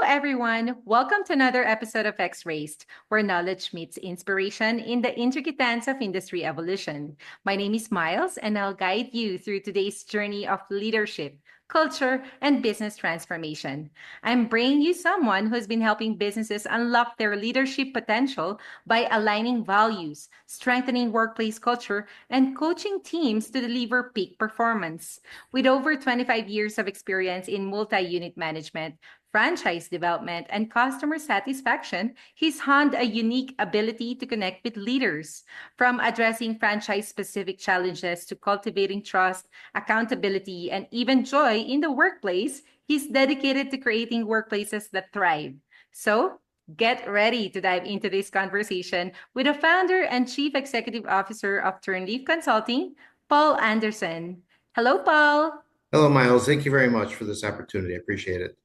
everyone. Welcome to another episode of X Raced, where knowledge meets inspiration in the intricate dance of industry evolution. My name is Miles, and I'll guide you through today's journey of leadership, culture, and business transformation. I'm bringing you someone who's been helping businesses unlock their leadership potential by aligning values, strengthening workplace culture, and coaching teams to deliver peak performance. With over 25 years of experience in multi unit management, franchise development, and customer satisfaction, he's honed a unique ability to connect with leaders. From addressing franchise specific challenges to cultivating trust, accountability, and even joy in the workplace, he's dedicated to creating workplaces that thrive. So, get ready to dive into this conversation with the founder and chief executive officer of Turnleaf Consulting, Paul Anderson. Hello, Paul. Hello, Miles. Thank you very much for this opportunity. I appreciate it.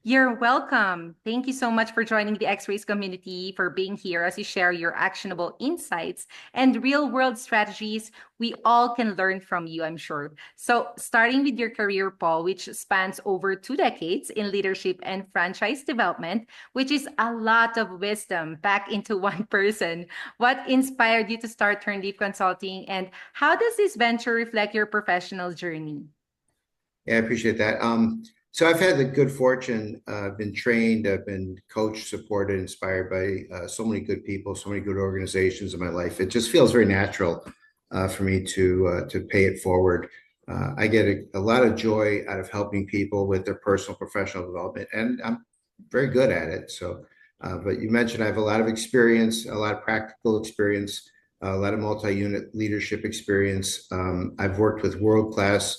You're welcome. Thank you so much for joining the X-Rays community, for being here as you share your actionable insights and real-world strategies we all can learn from you, I'm sure. So, starting with your career, Paul, which spans over 2 decades in leadership and franchise development, which is a lot of wisdom packed into one person. What inspired you to start Turnleaf Consulting, and how does this venture reflect your professional journey? Yeah, I appreciate that. So I've had the good fortune, I've been trained, I've been coached, supported, inspired by so many good people, so many good organizations in my life. It just feels very natural for me to pay it forward. I get a lot of joy out of helping people with their personal, professional development, and I'm very good at it. So, but you mentioned I have a lot of experience, a lot of practical experience, a lot of multi-unit leadership experience. I've worked with world-class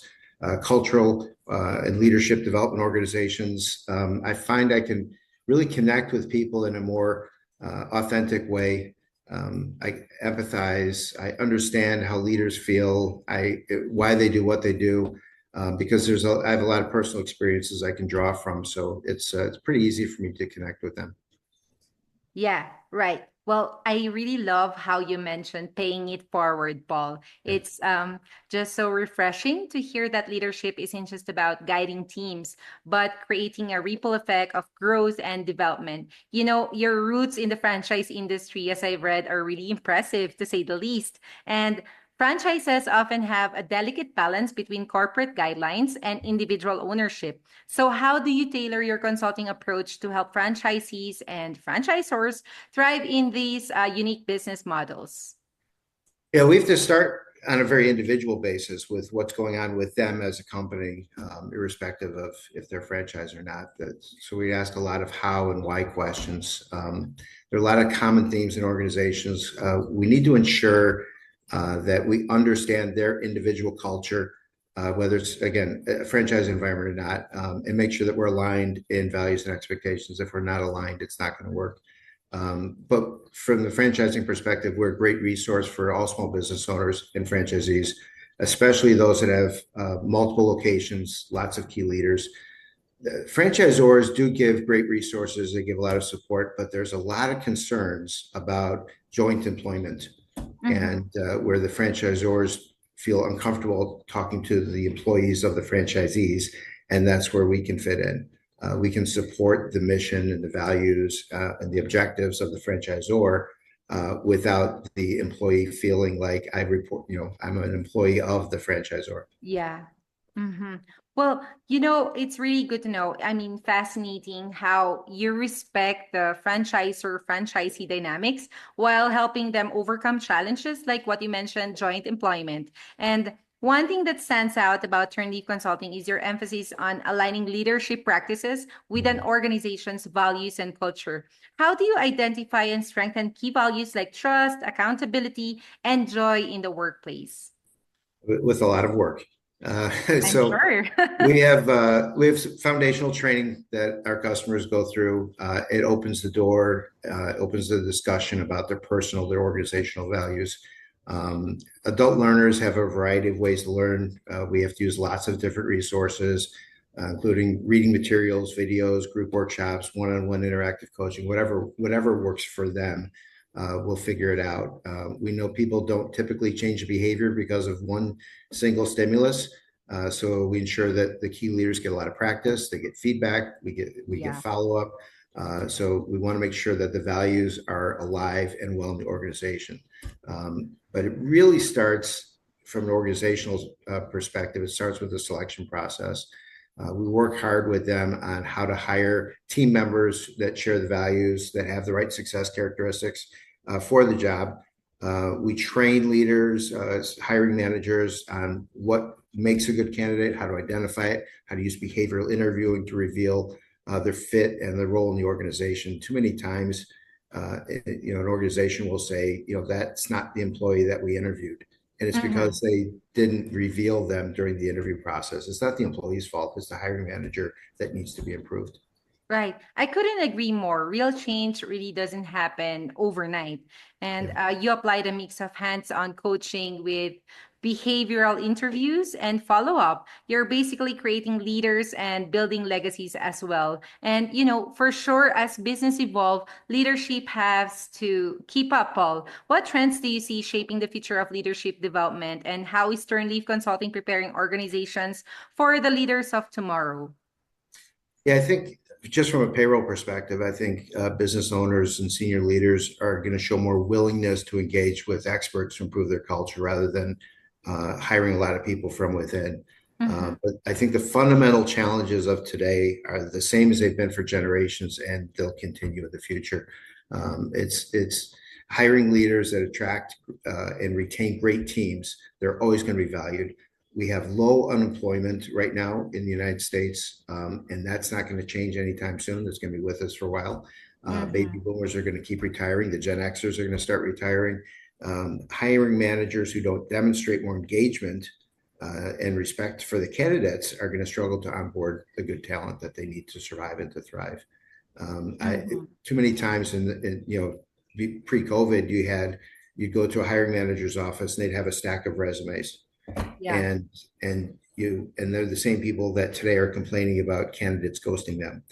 cultural and leadership development organizations. I find I can really connect with people in a more authentic way. I empathize. I understand how leaders feel. Why they do what they do, because I have a lot of personal experiences I can draw from. So it's pretty easy for me to connect with them. Yeah, right. Well, I really love how you mentioned paying it forward, Paul. It's just so refreshing to hear that leadership isn't just about guiding teams, but creating a ripple effect of growth and development. You know, your roots in the franchise industry, as I've read, are really impressive to say the least. And franchises often have a delicate balance between corporate guidelines and individual ownership. So, how do you tailor your consulting approach to help franchisees and franchisors thrive in these unique business models? Yeah, we have to start on a very individual basis with what's going on with them as a company, irrespective of if they're franchise or not. So we ask a lot of how and why questions. There are a lot of common themes in organizations. We need to ensure that we understand their individual culture, whether it's, again, a franchise environment or not, and make sure that we're aligned in values and expectations. If we're not aligned, it's not going to work. But from the franchising perspective, we're a great resource for all small business owners and franchisees, especially those that have multiple locations, lots of key leaders. Franchisors do give great resources, they give a lot of support, but there's a lot of concerns about joint employment Mhm. and where the franchisors feel uncomfortable talking to the employees of the franchisees, and that's where we can fit in. We can support the mission and the values and the objectives of the franchisor without the employee feeling like I'm an employee of the franchisor. Yeah. Well, it's really good to know. I mean, fascinating how you respect the franchise or franchisee dynamics while helping them overcome challenges like what you mentioned, joint employment. And one thing that stands out about Turnkey Consulting is your emphasis on aligning leadership practices with an organization's values and culture. How do you identify and strengthen key values like trust, accountability, and joy in the workplace? With a lot of work. I'm So sure. we have foundational training that our customers go through. It opens the door, opens the discussion about their organizational values. Adult learners have a variety of ways to learn. We have to use lots of different resources, including reading materials, videos, group workshops, one-on-one interactive coaching, whatever works for them. We'll figure it out. We know people don't typically change behavior because of one single stimulus. So we ensure that the key leaders get a lot of practice, they get feedback, we get Yeah. follow up. So we want to make sure that the values are alive and well in the organization. But it really starts from an organizational perspective. It starts with the selection process. We work hard with them on how to hire team members that share the values, that have the right success characteristics for the job. We train leaders, hiring managers on what makes a good candidate, how to identify it, how to use behavioral interviewing to reveal their fit and their role in the organization. Too many times, an organization will say, that's not the employee that we interviewed. And it's Mhm. because they didn't reveal them during the interview process. It's not the employee's fault. It's the hiring manager that needs to be improved. Right. I couldn't agree more. Real change really doesn't happen overnight. And Yeah. you applied a mix of hands-on coaching with behavioral interviews and follow-up. You're basically creating leaders and building legacies as well. And, for sure, as business evolve, leadership has to keep up, Paul. What trends do you see shaping the future of leadership development? And how is Turnleaf Consulting preparing organizations for the leaders of tomorrow? Yeah, I think just from a payroll perspective, I think business owners and senior leaders are going to show more willingness to engage with experts to improve their culture rather than hiring a lot of people from within. Mhm. But I think the fundamental challenges of today are the same as they've been for generations, and they'll continue in the future. It's hiring leaders that attract and retain great teams. They're always going to be valued. We have low unemployment right now in the United States, and that's not going to change anytime soon. It's going to be with us for a while. Baby Mhm. boomers are going to keep retiring. The Gen Xers are going to start retiring. Hiring managers who don't demonstrate more engagement and respect for the candidates are going to struggle to onboard the good talent that they need to survive and to thrive. Mhm. Too many times pre-COVID, you'd go to a hiring manager's office and they'd have a stack of resumes Yeah. and they're the same people that today are complaining about candidates ghosting them.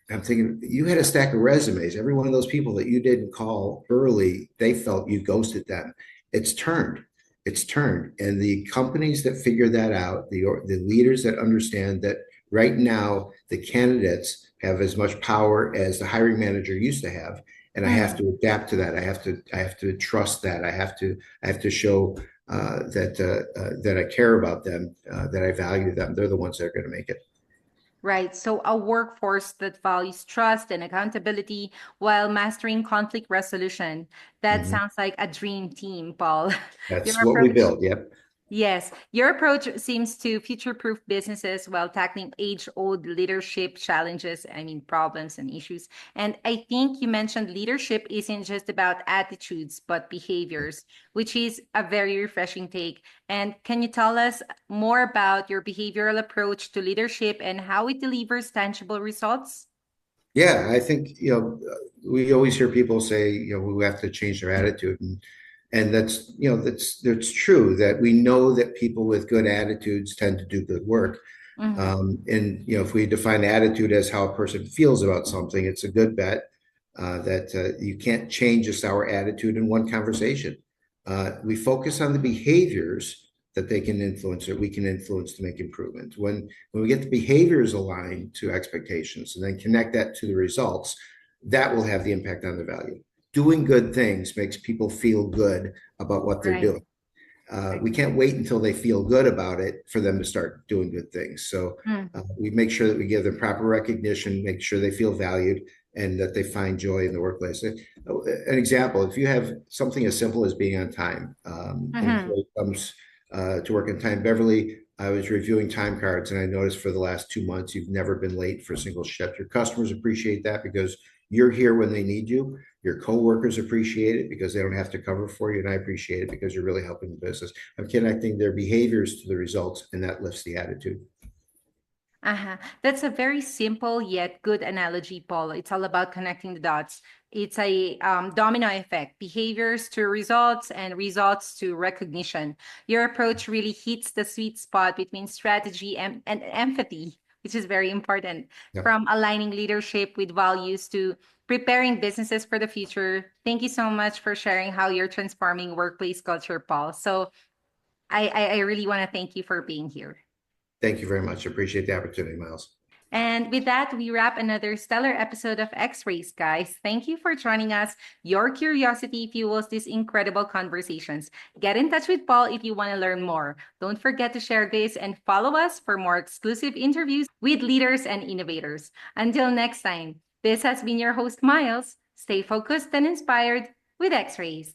I'm thinking, you had a stack of resumes. Every one of those people that you didn't call early, they felt you ghosted them. It's turned. It's turned. And the companies that figure that out, the leaders that understand that right now the candidates have as much power as the hiring manager used to have. And I have Mhm. to adapt to that. I have to trust that. I have to show that I care about them, that I value them. They're the ones that are going to make it. Right. So a workforce that values trust and accountability while mastering conflict resolution. That Mhm. sounds like a dream team, Paul. Your That's what we approach. built. Yep. Yes, your approach seems to future-proof businesses while tackling age-old leadership challenges, problems and issues. And I think you mentioned leadership isn't just about attitudes, but behaviors, which is a very refreshing take. And can you tell us more about your behavioral approach to leadership and how it delivers tangible results? Yeah, I think, we always hear people say, we have to change their attitude. And that's true that we know that people with good attitudes tend to do good work. Mhm. And, if we define attitude as how a person feels about something, it's a good bet that you can't change a sour attitude in one conversation. We focus on the behaviors that they can influence or we can influence to make improvement. When we get the behaviors aligned to expectations and then connect that to the results, that will have the impact on the value. Doing good things makes people feel good about what they're Right. doing. We can't wait until they feel good about it for them to start doing good things. So Mm. we make sure that we give them proper recognition, make sure they feel valued, and that they find joy in the workplace. An example: if you have something as simple as being on time, an Mhm. employee comes to work on time. Beverly, I was reviewing time cards, and I noticed for the last 2 months you've never been late for a single shift. Your customers appreciate that because you're here when they need you. Your coworkers appreciate it because they don't have to cover for you, and I appreciate it because you're really helping the business. I'm connecting their behaviors to the results, and that lifts the attitude. Uh-huh. That's a very simple yet good analogy, Paul. It's all about connecting the dots. It's a domino effect, behaviors to results and results to recognition. Your approach really hits the sweet spot between strategy and empathy, which is very important, Yeah. from aligning leadership with values to preparing businesses for the future. Thank you so much for sharing how you're transforming workplace culture, Paul. So I really want to thank you for being here. Thank you very much. I appreciate the opportunity, Miles. And with that, we wrap another stellar episode of X-Rays, guys. Thank you for joining us. Your curiosity fuels these incredible conversations. Get in touch with Paul if you want to learn more. Don't forget to share this and follow us for more exclusive interviews with leaders and innovators. Until next time, this has been your host, Miles. Stay focused and inspired with X-Rays.